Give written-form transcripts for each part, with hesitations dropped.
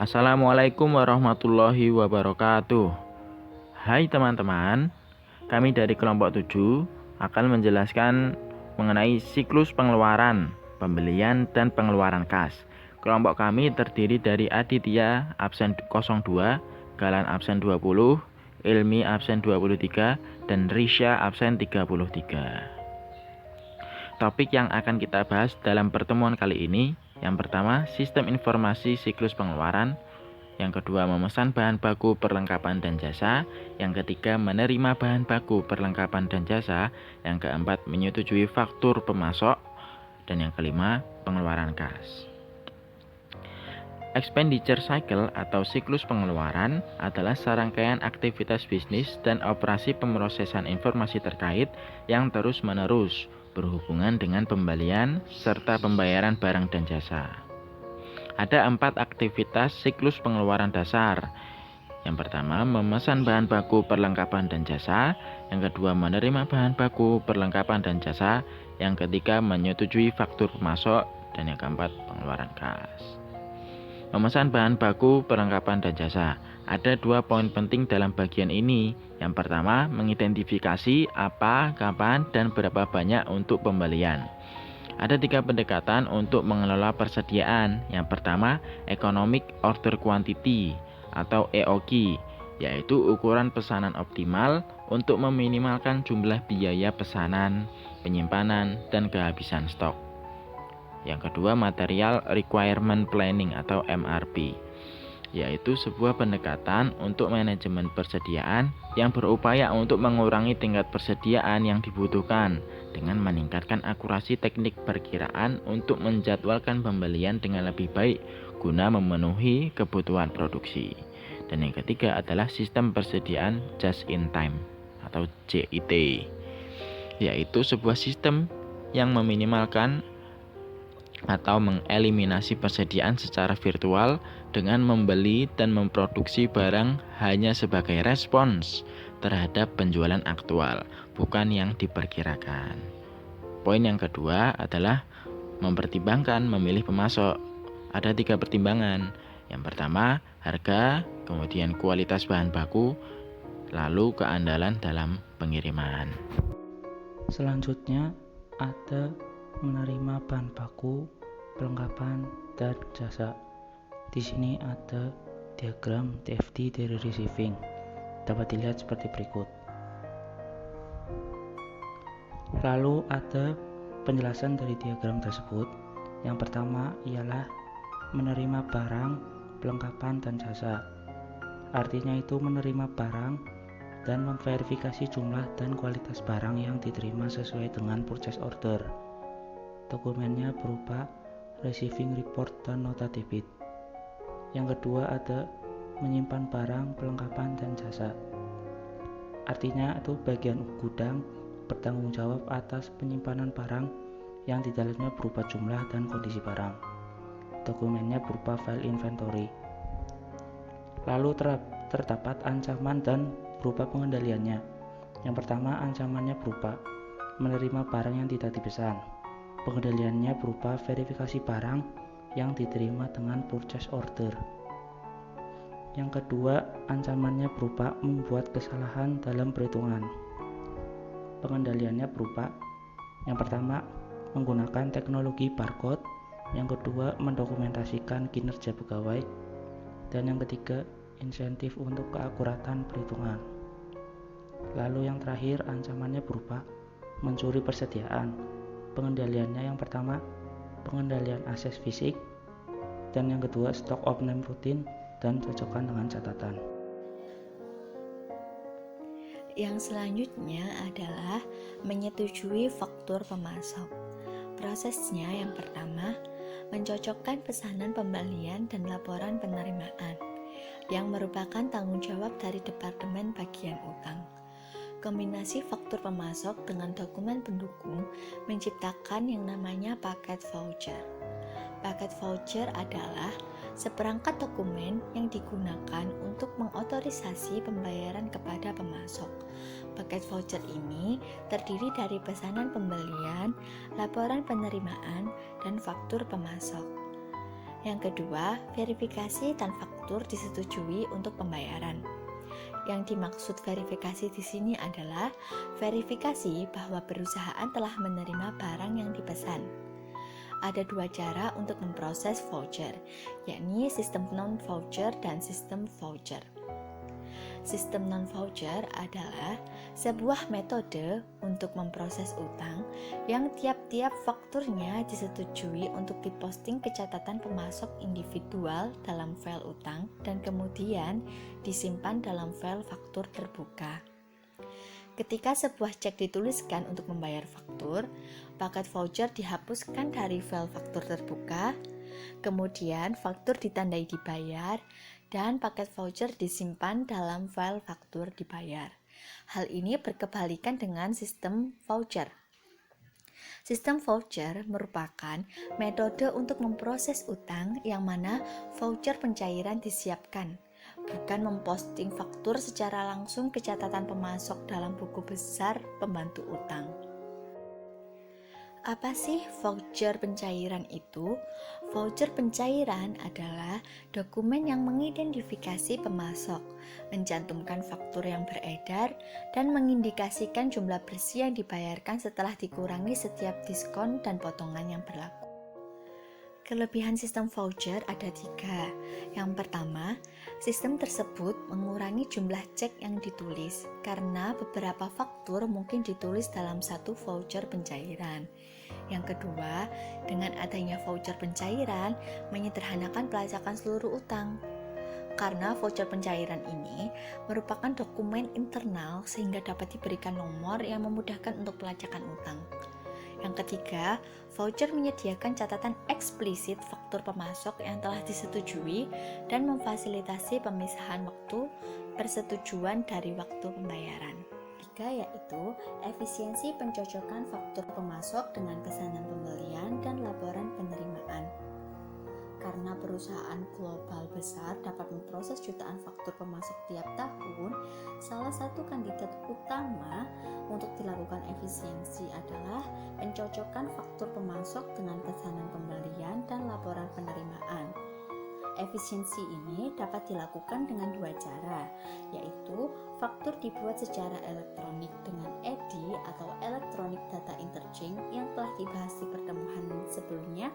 Assalamualaikum warahmatullahi wabarakatuh. Hai teman-teman, kami dari kelompok 7 akan menjelaskan mengenai siklus pengeluaran, pembelian, dan pengeluaran kas. Kelompok kami terdiri dari Aditya absen 02, Galan absen 20, Ilmi absen 23, dan Risha absen 33. Topik yang akan kita bahas dalam pertemuan kali ini, yang pertama, sistem informasi siklus pengeluaran. Yang kedua, memesan bahan baku, perlengkapan, dan jasa. Yang ketiga, menerima bahan baku, perlengkapan, dan jasa. Yang keempat, menyetujui faktur pemasok. Dan yang kelima, pengeluaran kas. Expenditure cycle atau siklus pengeluaran adalah serangkaian aktivitas bisnis dan operasi pemrosesan informasi terkait yang terus-menerus berhubungan dengan pembelian serta pembayaran barang dan jasa. Ada 4 aktivitas siklus pengeluaran dasar. Yang pertama, memesan bahan baku, perlengkapan, dan jasa. Yang kedua, menerima bahan baku, perlengkapan, dan jasa. Yang ketiga, menyetujui faktur pemasok. Dan yang keempat, pengeluaran kas. Memesan bahan baku, perlengkapan, dan jasa. Ada 2 poin penting dalam bagian ini. Yang pertama, mengidentifikasi apa, kapan, dan berapa banyak untuk pembelian. Ada 3 pendekatan untuk mengelola persediaan. Yang pertama, Economic Order Quantity atau EOQ, yaitu ukuran pesanan optimal untuk meminimalkan jumlah biaya pesanan, penyimpanan, dan kehabisan stok. Yang kedua, Material Requirement Planning atau MRP, yaitu sebuah pendekatan untuk manajemen persediaan yang berupaya untuk mengurangi tingkat persediaan yang dibutuhkan dengan meningkatkan akurasi teknik perkiraan untuk menjadwalkan pembelian dengan lebih baik guna memenuhi kebutuhan produksi. Dan yang ketiga adalah sistem persediaan just in time atau JIT, yaitu sebuah sistem yang meminimalkan atau mengeliminasi persediaan secara virtual dengan membeli dan memproduksi barang hanya sebagai respons terhadap penjualan aktual, bukan yang diperkirakan. Poin yang kedua adalah mempertimbangkan memilih pemasok. Ada 3 pertimbangan. Yang pertama, harga, kemudian kualitas bahan baku, lalu keandalan dalam pengiriman. Selanjutnya ada menerima bahan baku, perlengkapan, dan jasa. Di sini ada diagram TFD dari receiving. Dapat dilihat seperti berikut. Lalu ada penjelasan dari diagram tersebut. Yang pertama ialah menerima barang, perlengkapan, dan jasa. Artinya itu menerima barang dan memverifikasi jumlah dan kualitas barang yang diterima sesuai dengan purchase order. Dokumennya berupa receiving report dan nota debit. Yang kedua ada menyimpan barang, perlengkapan, dan jasa. Artinya itu bagian gudang bertanggung jawab atas penyimpanan barang yang di dalamnya berupa jumlah dan kondisi barang. Dokumennya berupa file inventory. Lalu terdapat ancaman dan berupa pengendaliannya. Yang pertama, ancamannya berupa menerima barang yang tidak dipesan. Pengendaliannya berupa verifikasi barang yang diterima dengan purchase order. Yang kedua, ancamannya berupa membuat kesalahan dalam perhitungan. Pengendaliannya berupa yang pertama, menggunakan teknologi barcode. Yang kedua, mendokumentasikan kinerja pegawai. Dan yang ketiga, insentif untuk keakuratan perhitungan. Lalu yang terakhir, ancamannya berupa mencuri persediaan. Pengendaliannya yang pertama, pengendalian akses fisik, dan yang kedua, stock of name rutin dan cocokkan dengan catatan. Yang selanjutnya adalah menyetujui faktur pemasok. Prosesnya yang pertama, mencocokkan pesanan pembelian dan laporan penerimaan, yang merupakan tanggung jawab dari Departemen Bagian Utang. Kombinasi faktur pemasok dengan dokumen pendukung menciptakan yang namanya paket voucher. Paket voucher adalah seperangkat dokumen yang digunakan untuk mengotorisasi pembayaran kepada pemasok. Paket voucher ini terdiri dari pesanan pembelian, laporan penerimaan, dan faktur pemasok. Yang kedua, verifikasi dan faktur disetujui untuk pembayaran. Yang dimaksud verifikasi di sini adalah verifikasi bahwa perusahaan telah menerima barang yang dipesan. Ada dua cara untuk memproses voucher, yakni sistem non-voucher dan sistem voucher. Sistem non-voucher adalah sebuah metode untuk memproses utang yang tiap-tiap fakturnya disetujui untuk diposting ke catatan pemasok individual dalam file utang dan kemudian disimpan dalam file faktur terbuka. Ketika sebuah cek dituliskan untuk membayar faktur, paket voucher dihapuskan dari file faktur terbuka, kemudian faktur ditandai dibayar, dan paket voucher disimpan dalam file faktur dibayar. Hal ini berkebalikan dengan sistem voucher. Sistem voucher merupakan metode untuk memproses utang yang mana voucher pencairan disiapkan, bukan memposting faktur secara langsung ke catatan pemasok dalam buku besar pembantu utang. Apa sih voucher pencairan itu? Voucher pencairan adalah dokumen yang mengidentifikasi pemasok, mencantumkan faktur yang beredar, dan mengindikasikan jumlah bersih yang dibayarkan setelah dikurangi setiap diskon dan potongan yang berlaku. Kelebihan sistem voucher ada 3. Yang pertama, sistem tersebut mengurangi jumlah cek yang ditulis karena beberapa faktur mungkin ditulis dalam satu voucher pencairan. Yang kedua, dengan adanya voucher pencairan menyederhanakan pelacakan seluruh utang. Karena voucher pencairan ini merupakan dokumen internal sehingga dapat diberikan nomor yang memudahkan untuk pelacakan utang. Yang ketiga, voucher menyediakan catatan eksplisit faktur pemasok yang telah disetujui dan memfasilitasi pemisahan waktu persetujuan dari waktu pembayaran. Ketiga yaitu efisiensi pencocokan faktur pemasok dengan pesanan pembelian dan laporan penerimaan. Karena perusahaan global besar dapat memproses jutaan faktur pemasok tiap tahun, salah satu kandidat utama untuk dilakukan efisiensi adalah pencocokan faktur pemasok dengan pesanan pembelian dan laporan penerimaan. Efisiensi ini dapat dilakukan dengan dua cara, yaitu faktur dibuat secara elektronik dengan EDI atau Electronic Data Interchange yang telah dibahas di pertemuan sebelumnya,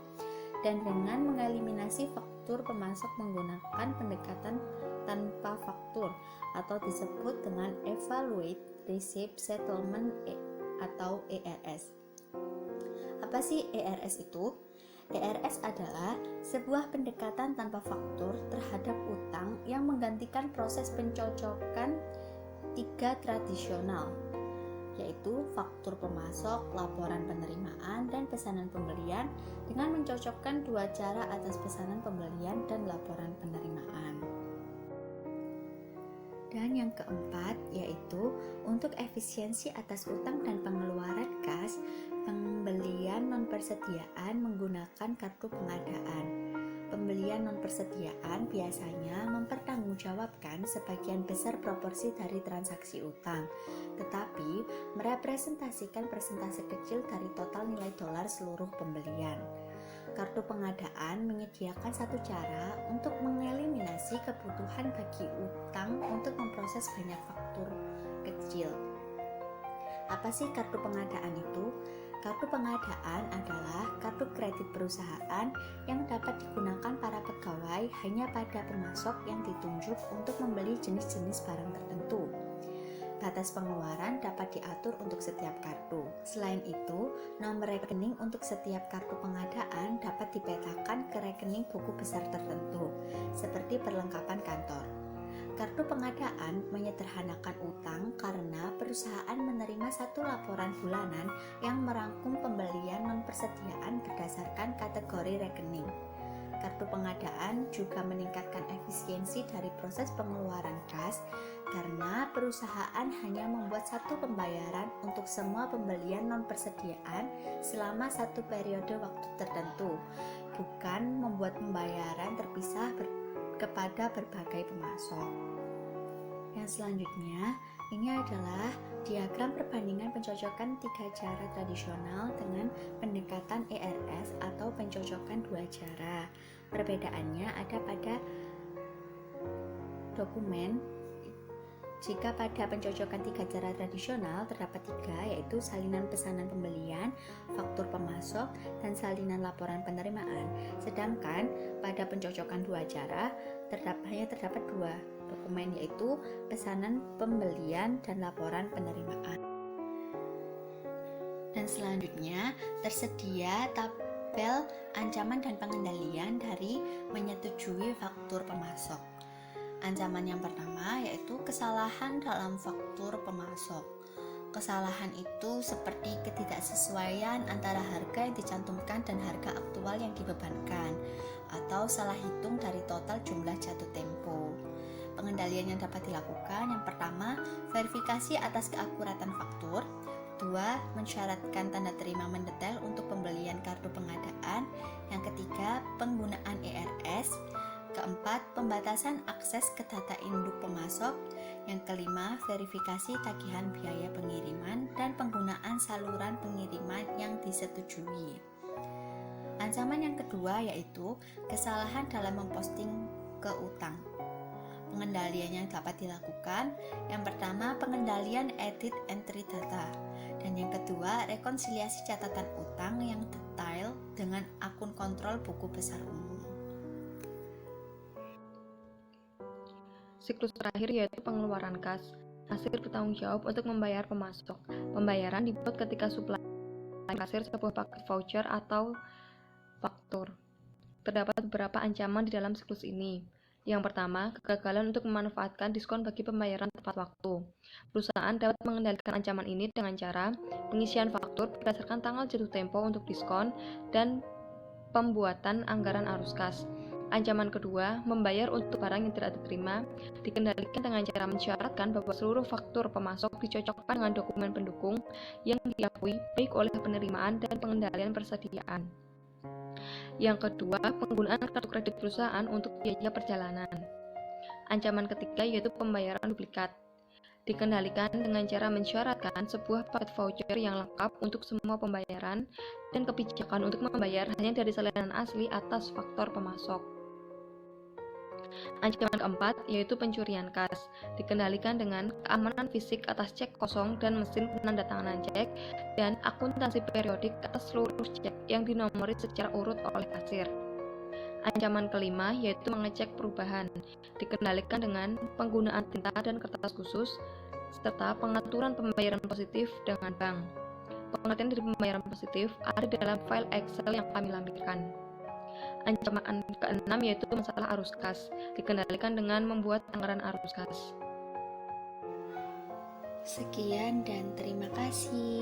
dan dengan mengeliminasi faktur pemasok menggunakan pendekatan tanpa faktur atau disebut dengan Evaluate Receipt Settlement atau ERS. Apa sih ERS itu? ERS adalah sebuah pendekatan tanpa faktur terhadap utang yang menggantikan proses pencocokan 3 tradisional, yaitu faktur pemasok, laporan penerimaan, dan pesanan pembelian dengan mencocokkan 2 cara atas pesanan pembelian dan laporan penerimaan. Dan yang keempat yaitu untuk efisiensi atas utang dan pengeluaran kas, pembelian non-persediaan menggunakan kartu pengadaan. Pembelian non-persediaan biasanya mempertanggungjawabkan sebagian besar proporsi dari transaksi utang, tetapi merepresentasikan persentase kecil dari total nilai dolar seluruh pembelian. Kartu pengadaan menyediakan satu cara untuk mengeliminasi kebutuhan bagi utang untuk memproses banyak faktur kecil. Apa sih kartu pengadaan itu? Kartu pengadaan adalah kartu kredit perusahaan yang dapat digunakan para pegawai hanya pada pemasok yang ditunjuk untuk membeli jenis-jenis barang tertentu. Batas pengeluaran dapat diatur untuk setiap kartu. Selain itu, nomor rekening untuk setiap kartu pengadaan dapat dipetakan ke rekening buku besar tertentu, seperti perlengkapan kantor. Kartu pengadaan menyederhanakan utang karena perusahaan menerima satu laporan bulanan yang merangkum pembelian non-persediaan berdasarkan kategori rekening. Kartu pengadaan juga meningkatkan efisiensi dari proses pengeluaran kas karena perusahaan hanya membuat satu pembayaran untuk semua pembelian non-persediaan selama satu periode waktu tertentu, bukan membuat pembayaran terpisah kepada berbagai pemasok. Yang selanjutnya, ini adalah diagram perbandingan pencocokan 3 cara tradisional dengan pendekatan ERS atau pencocokan 2 cara. Perbedaannya ada pada dokumen. Jika pada pencocokan 3 cara tradisional terdapat 3, yaitu salinan pesanan pembelian, faktur pemasok, dan salinan laporan penerimaan. Sedangkan pada pencocokan 2 cara hanya terdapat 2 dokumen, yaitu pesanan pembelian dan laporan penerimaan. Dan selanjutnya tersedia tabel ancaman dan pengendalian dari menyetujui faktur pemasok. Ancaman yang pertama yaitu kesalahan dalam faktur pemasok. Kesalahan itu seperti ketidaksesuaian antara harga yang dicantumkan dan harga aktual yang dibebankan, atau salah hitung dari total jumlah jatuh tempo. Pengendalian yang dapat dilakukan: yang pertama, verifikasi atas keakuratan faktur. 2. Mensyaratkan tanda terima mendetail untuk pembelian kartu pengadaan. Yang ketiga, penggunaan ERS. Keempat, pembatasan akses ke data induk pemasok. Yang kelima, verifikasi tagihan biaya pengiriman dan penggunaan saluran pengiriman yang disetujui. Ancaman yang kedua yaitu kesalahan dalam memposting ke utang. Pengendalian yang dapat dilakukan: yang pertama, pengendalian edit entry data, dan yang kedua, rekonsiliasi catatan utang yang detail dengan akun kontrol buku besar umum. Siklus terakhir yaitu pengeluaran kas. Kasir bertanggung jawab untuk membayar pemasok. Pembayaran dibuat ketika supplier kasir sebuah paket voucher atau faktur. Terdapat beberapa ancaman di dalam siklus ini. Yang pertama, kegagalan untuk memanfaatkan diskon bagi pembayaran tepat waktu. Perusahaan dapat mengendalikan ancaman ini dengan cara pengisian faktur berdasarkan tanggal jatuh tempo untuk diskon dan pembuatan anggaran arus kas. Ancaman kedua, membayar untuk barang yang tidak diterima, dikendalikan dengan cara mensyaratkan bahwa seluruh faktur pemasok dicocokkan dengan dokumen pendukung yang diakui baik oleh penerimaan dan pengendalian persediaan. Yang kedua, penggunaan kartu kredit perusahaan untuk biaya perjalanan. Ancaman ketiga yaitu pembayaran duplikat. Dikendalikan dengan cara mensyaratkan sebuah paket voucher yang lengkap untuk semua pembayaran dan kebijakan untuk membayar hanya dari salinan asli atas faktor pemasok. Ancaman keempat yaitu pencurian kas. Dikendalikan dengan keamanan fisik atas cek kosong dan mesin penandatanganan cek dan akuntansi periodik atas seluruh cek yang dinomori secara urut oleh kasir. Ancaman kelima yaitu mengecek perubahan. Dikendalikan dengan penggunaan tinta dan kertas khusus serta pengaturan pembayaran positif dengan bank. Pengertian dari pembayaran positif ada di dalam file Excel yang kami lampirkan. Ancaman keenam yaitu masalah arus kas. Dikendalikan dengan membuat anggaran arus kas. Sekian dan terima kasih.